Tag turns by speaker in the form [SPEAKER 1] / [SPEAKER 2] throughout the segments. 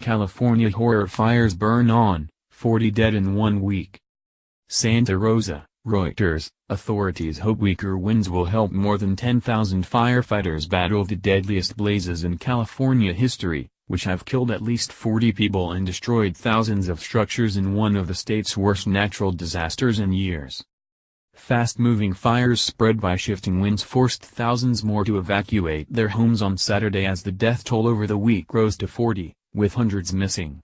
[SPEAKER 1] California horror fires burn on, 40 dead in 1 week. Santa Rosa, Reuters. Authorities hope weaker winds will help more than 10,000 firefighters battle the deadliest blazes in California history, which have killed at least 40 people and destroyed thousands of structures in one of the state's worst natural disasters in years. Fast-moving fires spread by shifting winds forced thousands more to evacuate their homes on Saturday as the death toll over the week rose to 40, with hundreds missing.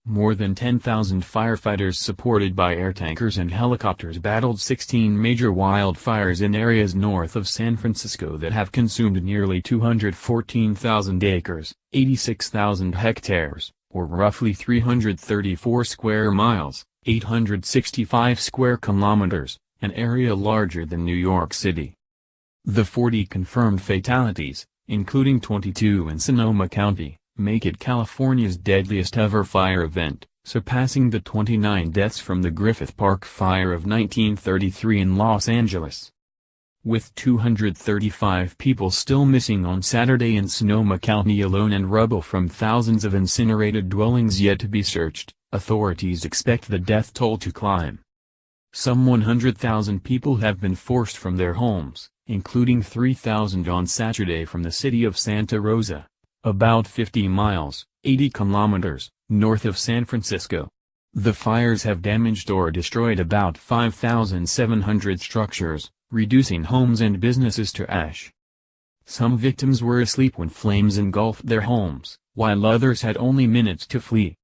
[SPEAKER 1] More than 10,000 firefighters supported by air tankers and helicopters battled 16 major wildfires in areas north of San Francisco that have consumed nearly 214,000 acres, 86,000 hectares, or roughly 334 square miles, 865 square kilometers, an area larger than New York City. The 40 confirmed fatalities, including 22 in Sonoma County, make it California's deadliest ever fire event, surpassing the 29 deaths from the Griffith Park fire of 1933 in Los Angeles. With 235 people still missing on Saturday in Sonoma County alone and rubble from thousands of incinerated dwellings yet to be searched, authorities expect the death toll to climb. Some 100,000 people have been forced from their homes, including 3,000 on Saturday from the city of Santa Rosa, about 50 miles, 80 kilometers, north of San Francisco. The fires have damaged or destroyed about 5,700 structures, reducing homes and businesses to ash. Some victims were asleep when flames engulfed their homes, while others had only minutes to flee.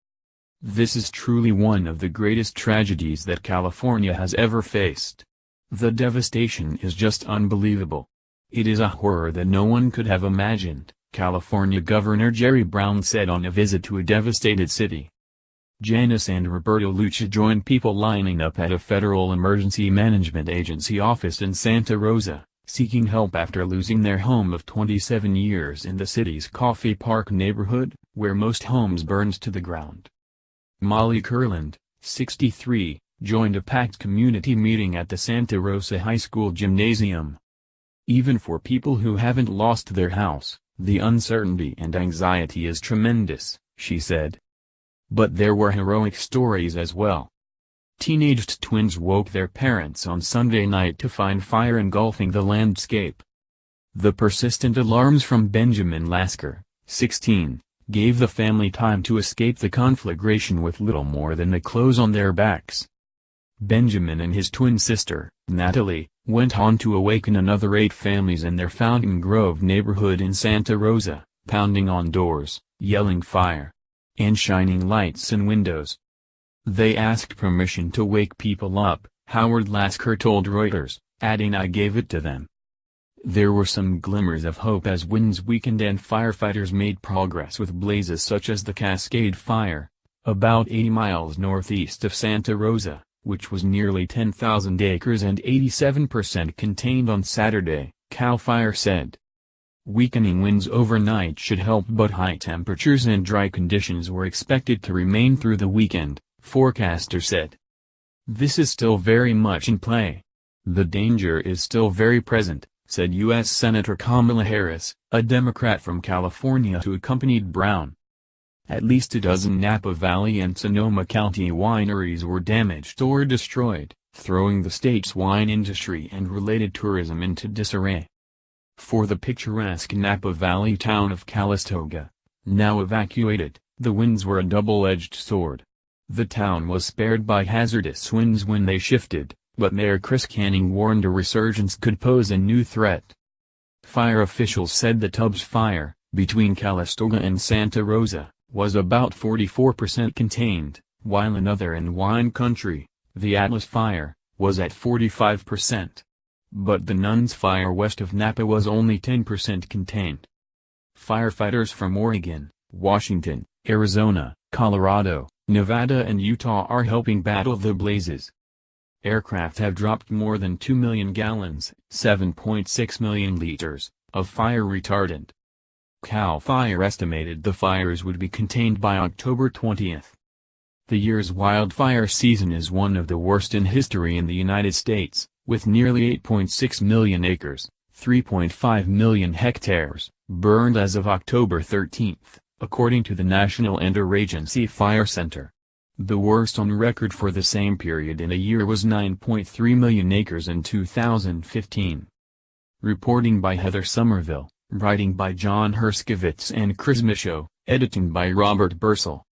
[SPEAKER 1] This is truly one of the greatest tragedies that California has ever faced. The devastation is just unbelievable. It is a horror that no one could have imagined, California Governor Jerry Brown said on a visit to a devastated city. Janice and Roberto Lucha joined people lining up at a Federal Emergency Management Agency office in Santa Rosa, seeking help after losing their home of 27 years in the city's Coffey Park neighborhood, where most homes burned to the ground. Molly Kurland, 63, joined a packed community meeting at the Santa Rosa High School gymnasium. Even for people who haven't lost their house, the uncertainty and anxiety is tremendous, she said. But there were heroic stories as well. Teenaged twins woke their parents on Sunday night to find fire engulfing the landscape. The persistent alarms from Benjamin Lasker, 16, gave the family time to escape the conflagration with little more than the clothes on their backs. Benjamin and his twin sister, Natalie, went on to awaken another 8 families in their Fountain Grove neighborhood in Santa Rosa, pounding on doors, yelling fire, and shining lights in windows. They asked permission to wake people up, Howard Lasker told Reuters, adding, "I gave it to them." There were some glimmers of hope as winds weakened and firefighters made progress with blazes such as the Cascade Fire, about 80 miles northeast of Santa Rosa, which was nearly 10,000 acres and 87% contained on Saturday, CAL FIRE said. Weakening winds overnight should help, but high temperatures and dry conditions were expected to remain through the weekend, forecasters said. This is still very much in play. The danger is still very present, said U.S. Senator Kamala Harris, a Democrat from California who accompanied Brown. At least a dozen Napa Valley and Sonoma County wineries were damaged or destroyed, throwing the state's wine industry and related tourism into disarray. For the picturesque Napa Valley town of Calistoga, now evacuated, the winds were a double-edged sword. The town was spared by hazardous winds when they shifted, but Mayor Chris Canning warned a resurgence could pose a new threat. Fire officials said the Tubbs Fire, between Calistoga and Santa Rosa, was about 44% contained, while another in wine country, the Atlas Fire, was at 45%. But the Nuns Fire west of Napa was only 10% contained. Firefighters from Oregon, Washington, Arizona, Colorado, Nevada and Utah are helping battle the blazes. Aircraft have dropped more than 2 million gallons, 7.6 million liters, of fire retardant. CAL FIRE estimated the fires would be contained by October 20. The year's wildfire season is one of the worst in history in the United States, with nearly 8.6 million acres, 3.5 million hectares, burned as of October 13, according to the National Interagency Fire Center. The worst on record for the same period in a year was 9.3 million acres in 2015. Reporting by Heather Somerville, writing by John Herskowitz and Chris Michaud, editing by Robert Bursell.